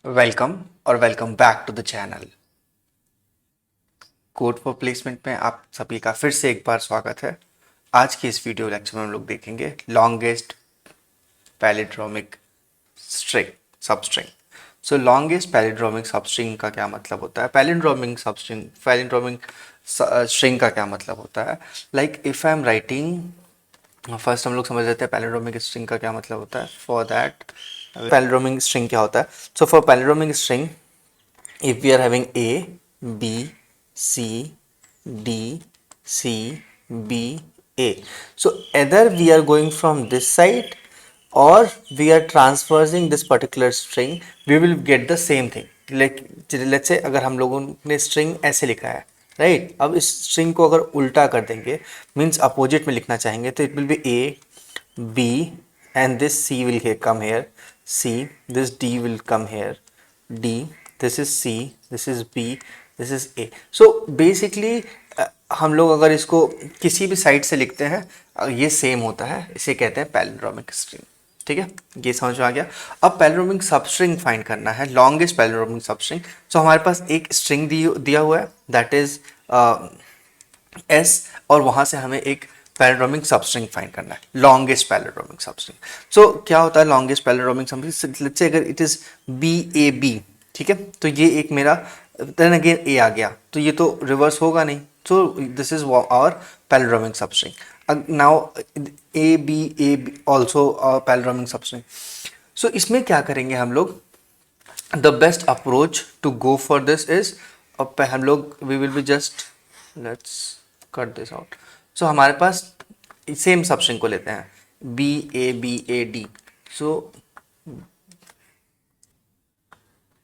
Welcome और welcome back to the channel. Code for placement में आप सभी का फिर से एक बार स्वागत है। आज की इस वीडियो लेक्चर में हम लोग देखेंगे लॉन्गेस्ट पैलिड्रोमिक स्ट्रिंग सबस्ट्रिंग। सो लॉन्गेस्ट पैलिड्रोमिक सबस्ट्रिंग का क्या मतलब होता है? पैलिड्रोमिक स्ट्रिंग का क्या मतलब होता है? Like if I am writing, first हम लोग समझ लेते हैं पैलिड्रोमिक स्ट्रिंग का क्या मतलब होता है। फॉर दैट पैलिड्रोमिक स्ट्रिंग क्या होता है? So for palindromic string, if we are having A, B, C, D, C, B, A. So either we are going from this side or we are transversing this particular string, we will get the same thing. Like let's say अगर हम लोगों ने string ऐसे लिखा है, right? अब इस string को अगर उल्टा कर देंगे, मीन्स अपोजिट में लिखना चाहेंगे, तो it will be A, B, and this C will come here, C, this D will come here, D, this is C, this is B, this is A. So basically हम लोग अगर इसको किसी भी साइड से लिखते हैं, ये सेम होता है, इसे कहते हैं पैलिंड्रोमिक स्ट्रिंग। ठीक है, ये समझ में आ गया। अब पैलिंड्रोमिक सबस्ट्रिंग फाइंड करना है, लॉन्गेस्ट पैलिंड्रोमिक सबस्ट्रिंग। सो हमारे पास एक स्ट्रिंग दिया हुआ है, दैट इज एस, और वहां से हमें एक पैलिंड्रोमिक सबस्ट्रिंग फाइंड करना है, लॉन्गेस्ट पैलिंड्रोमिक सबस्ट्रिंग। सो क्या होता है longest palindromic substring? Let's say अगर it is B A B, ठीक है, तो ये एक मेरा, देन अगेन ए आ गया, तो ये तो रिवर्स होगा नहीं, so this is our palindromic substring. Now a b also palindromic substring. So इसमें क्या करेंगे हम लोग? The best approach to go for this is, हम लोग we will be just, let's cut this out. So हमारे पास सेम सबस्ट्रिंग को लेते हैं, b a d. So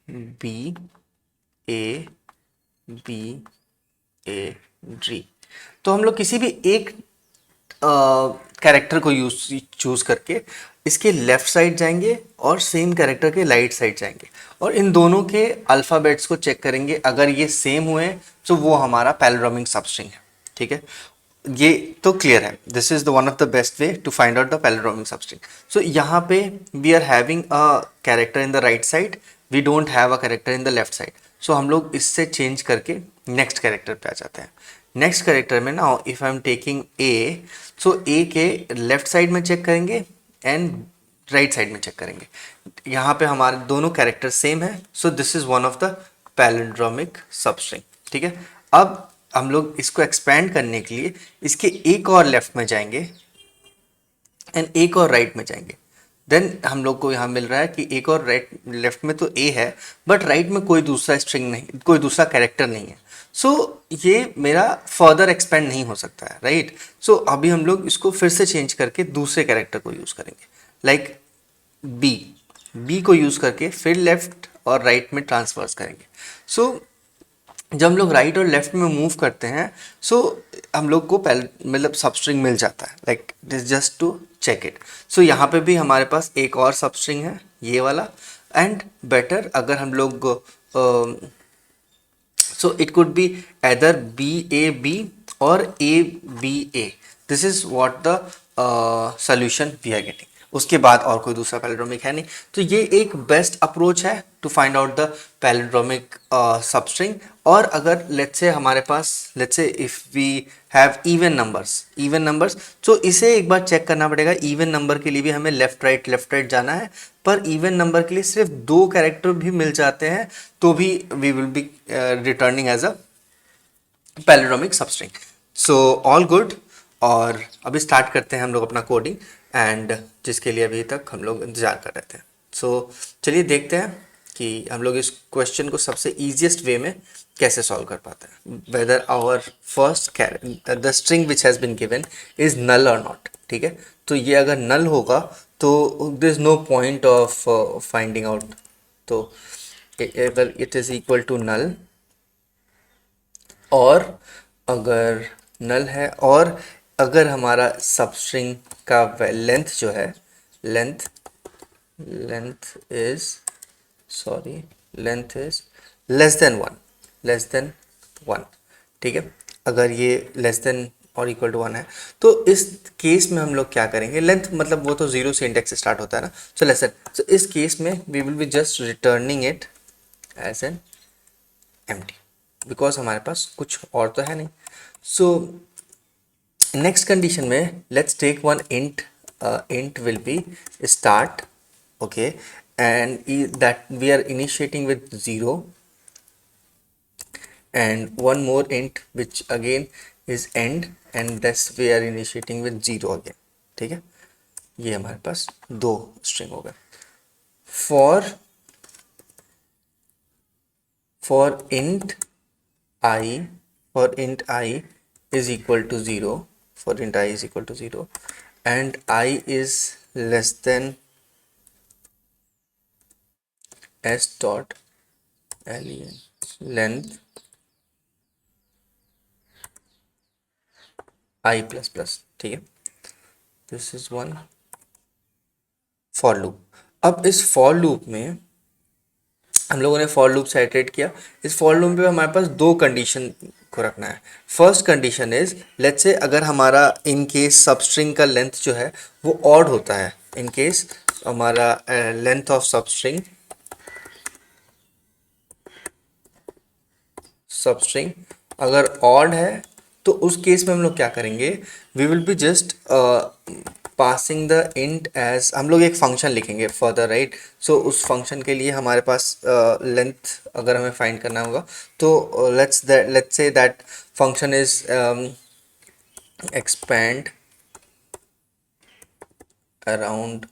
b A b a d, तो हम लोग किसी भी एक कैरेक्टर को चूज करके इसके लेफ्ट साइड जाएंगे और सेम कैरेक्टर के राइट साइड जाएंगे और इन दोनों के अल्फ़ाबेट्स को चेक करेंगे। अगर ये सेम हुए तो वो हमारा पैलिंड्रोमिक सबस्ट्रिंग है। ठीक है, ये तो क्लियर है। This is the one of the best way to find out the palindromic substring. So यहाँ पे we are having a character in the right side, we don't have a character in the left side. So हम लोग इससे change करके next character पे आ जाते हैं। Next character में ना, if I am taking a, सो ए के लेफ्ट साइड में चेक करेंगे एंड राइट साइड में चेक करेंगे। यहाँ पे हमारे दोनों कैरेक्टर सेम है, सो this is one of the palindromic substring. ठीक है, अब हम लोग इसको एक्सपेंड करने के लिए इसके एक और लेफ्ट में जाएंगे एंड एक और राइट में जाएंगे। देन हम लोग को यहाँ मिल रहा है कि एक और राइट लेफ्ट में तो ए है, बट राइट में कोई दूसरा स्ट्रिंग नहीं, कोई दूसरा कैरेक्टर नहीं है। सो ये मेरा फर्दर एक्सपेंड नहीं हो सकता है, राइट? सो अभी हम लोग इसको फिर से चेंज करके दूसरे कैरेक्टर को यूज़ करेंगे, लाइक बी को यूज़ करके फिर लेफ्ट और राइट में ट्रांसफर्स करेंगे। सो जब हम लोग राइट और लेफ्ट में मूव करते हैं, सो हम लोग को मतलब सबस्ट्रिंग मिल जाता है, like this just to check it. So यहाँ पे भी हमारे पास एक और सबस्ट्रिंग है, ये वाला। एंड बेटर अगर हम लोग so it could be either BAB or ABA. This is what the solution we are getting. उसके बाद और कोई दूसरा पैलिंड्रोमिक है नहीं, तो ये एक बेस्ट अप्रोच है to find out the palindromic substring. और अगर लेट्स से हमारे पास, let's say if we have even numbers, तो इसे एक बार चेक करना पड़ेगा। इवन नंबर के लिए भी हमें लेफ्ट राइट जाना है, पर इवन नंबर के लिए सिर्फ दो कैरेक्टर भी मिल जाते हैं, तो भी we will be returning as a palindromic substring. So all good. और अभी स्टार्ट करते हैं हम लोग अपना कोडिंग, एंड जिसके लिए अभी तक हम लोग इंतजार कर रहे थे। सो चलिए देखते हैं कि हम लोग इस क्वेश्चन को सबसे ईजिएस्ट वे में कैसे सॉल्व कर पाते हैं। Whether our first the string which has been given is null और नॉट। ठीक है, तो ये अगर नल होगा तो there is no point of finding out. तो अगर it is equal to null, और अगर नल है, और अगर हमारा सबस्ट्रिंग का लेंथ जो है, length is less then one. ठीक है, अगर ये लेस देन और इक्वल टू 1 है, तो इस केस में हम लोग क्या करेंगे, लेंथ मतलब वो तो 0 से इंडेक्स से स्टार्ट होता है ना, सो लेसन, सो इस केस में we will be just returning it as an empty, because हमारे पास कुछ और तो है नहीं. सो नेक्स्ट कंडीशन में let's take one int, int will be start, okay, and that we are initiating with 0, and one more int which again is end, and thus we are initiating with 0 again. ठीक है, ये हमारे पास दो string हो गए. for for int i for int I is equal to 0, for int I is equal to 0 and I is less than s dot len length I plus plus. ठीक है, this is one for loop. अब इस for loop में हम लोगों ने for loop से iterate किया. इस फॉर लूप पे हमारे पास दो कंडीशन को रखना है. First condition is, let's say अगर हमारा इन केस सबस्ट्रिंग का लेंथ जो है वो ऑड होता है, इन केस हमारा लेंथ ऑफ सबस्ट्रिंग अगर ऑड है, तो उस केस में हम लोग क्या करेंगे, we will be just passing the int as, हम लोग एक फंक्शन लिखेंगे फर्दर, राइट. सो उस फंक्शन के लिए हमारे पास लेंथ अगर हमें फाइंड करना होगा, तो let's say that function is expand around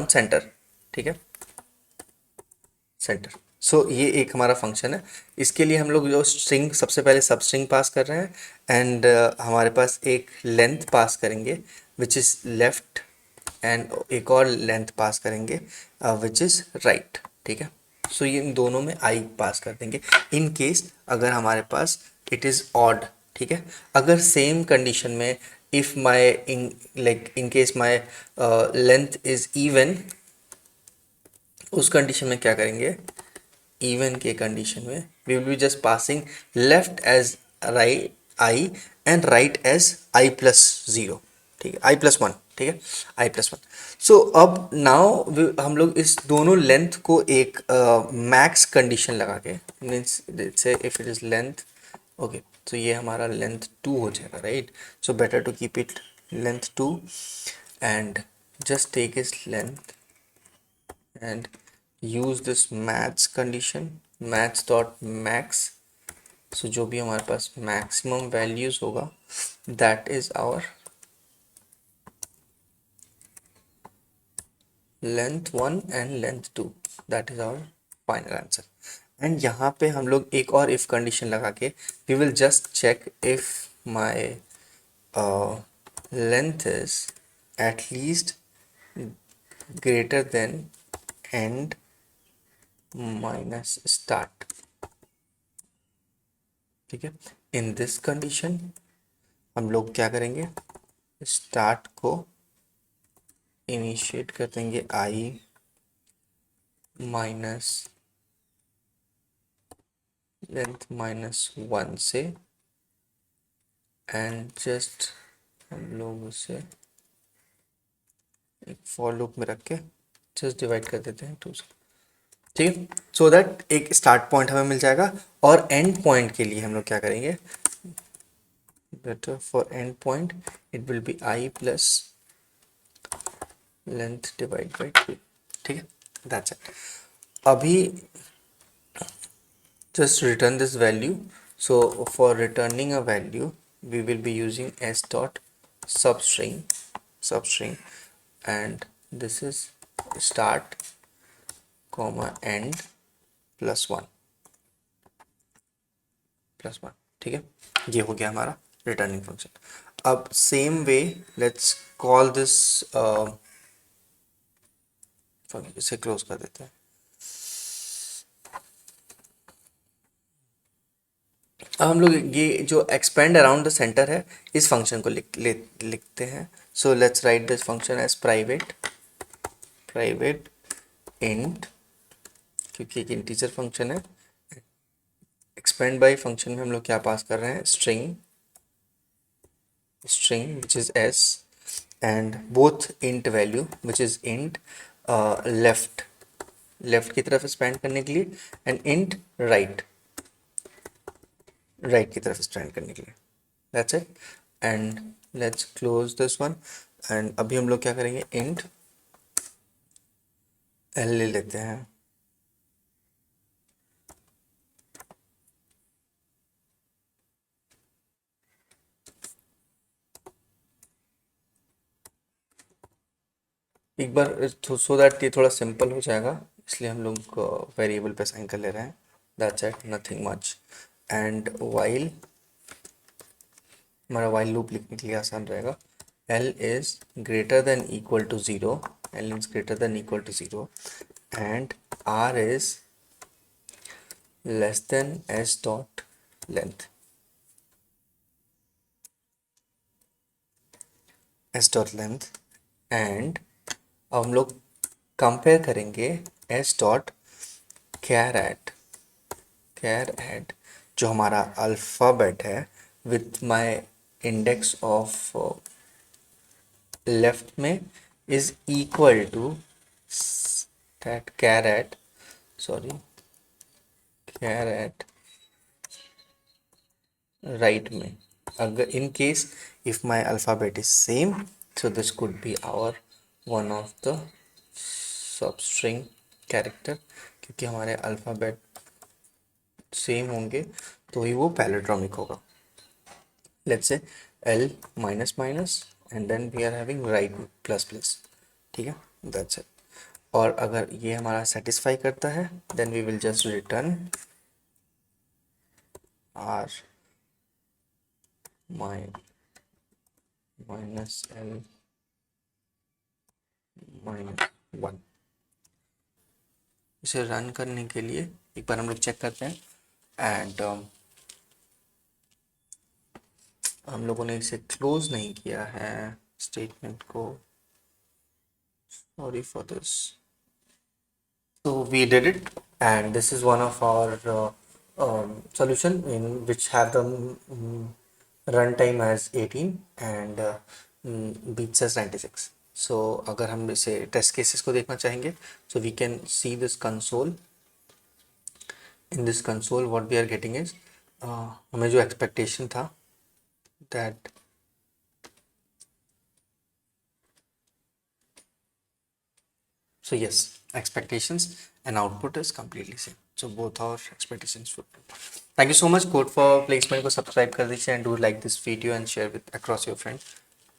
centre. ठीक है, सेंटर. सो ये एक हमारा फंक्शन है. इसके लिए हम लोग जो स्ट्रिंग, सबसे पहले सब स्ट्रिंग पास कर रहे हैं, एंड हमारे पास एक लेंथ पास करेंगे विच इज़ लेफ्ट, एंड एक और लेंथ पास करेंगे विच इज़ राइट. ठीक है, सो ये इन दोनों में आई पास कर देंगे इन केस अगर हमारे पास इट इज़ ऑड. ठीक है, अगर सेम कंडीशन में if my in case my length is even, उस कंडीशन में क्या करेंगे, इवन के कंडीशन में we will be just passing left as right i and right as i plus 0. ठीक है, आई प्लस 1. ठीक है, आई प्लस 1. सो अब नाउ हम लोग इस दोनों लेंथ को एक मैक्स कंडीशन लगा के, means say if it is length, okay, तो ये हमारा लेंथ 2 हो जाएगा, right. So better to keep it length 2 and just take its length and use this maths condition, maths dot max. so जो भी हमारे पास maximum values होगा, that is our length 1 and length 2, that is our final answer. and यहाँ पे हम लोग एक और if condition लगा के we will just check if my length is at least greater than end minus start. ठीक है, इन दिस कंडीशन हम लोग क्या करेंगे, स्टार्ट को इनिशिएट कर देंगे आई माइनस लेंथ -1 से, एंड जस्ट हम लोग उसे एक फॉर लूप में रख के जस्ट डिवाइड कर देते हैं 2 से. ठीक है, सो दैट एक स्टार्ट पॉइंट हमें मिल जाएगा. और एंड पॉइंट के लिए हम लोग क्या करेंगे, better for end point it will be i plus length divide by 2. ठीक है, दैट्स इट. अभी just return this value. so for returning a value we will be using s dot substring and this is start comma end +1. ठीक है, ये हो गया हमारा returning function. अब same way let's call this, इसे close कर देते हैं. अब हम लोग ये जो एक्सपेंड अराउंड द सेंटर है, इस फंक्शन को लिखते हैं. So let's write this function as private int, क्योंकि एक इंटीजर फंक्शन है, एक्सपेंड बाय फंक्शन में हम लोग क्या पास कर रहे हैं, string which is s and both int value which is int left की तरफ स्पेंड करने के लिए एंड इंट राइट की तरफ स्पेंड करने के लिए। That's it and let's close this one. And अभी हम लोग क्या करेंगे, इंट l ले लेते हैं। एक बार सो दैट ये थोड़ा सिंपल हो जाएगा, इसलिए हम लोग वेरिएबल पे साइन कर ले रहे हैं। That's it, nothing much. And while, हमारा वाइल लूप लिखने के लिए आसान रहेगा। l is greater than equal to 0, l is greater than equal to 0 and r is less than s dot length, s dot length. And अब हम लोग compare करेंगे s डॉट कैर एट जो हमारा अल्फ़ाबेट है with my index of left में is equal to that char at right में। अगर in case if my alphabet is same, so this could be our one of the substring character, क्योंकि हमारे alphabet same होंगे तो ही वो पैलिड्रोमिक होगा। Let's say l minus minus and then we are having right plus plus, ठीक है, that's it. और अगर ये हमारा सेटिस्फाई करता है then we will just return r minus l minus 1। इसे रन करने के लिए एक बार हम लोग चेक करते हैं एंड हम लोगों ने इसे क्लोज नहीं किया है स्टेटमेंट को, sorry for this. So we did it, and this is one of our solution in which have the runtime as 18 and beats as 96. So अगर हम इसे टेस्ट केसेस को देखना चाहेंगे, so we can see this console. In this console, what we are getting is हमें जो expectation था that so yes, expectations and output is completely same. So both our expectations would. Thank you so much, Code for Placement को subscribe कर दीजिए and do like this video and share with across your friends.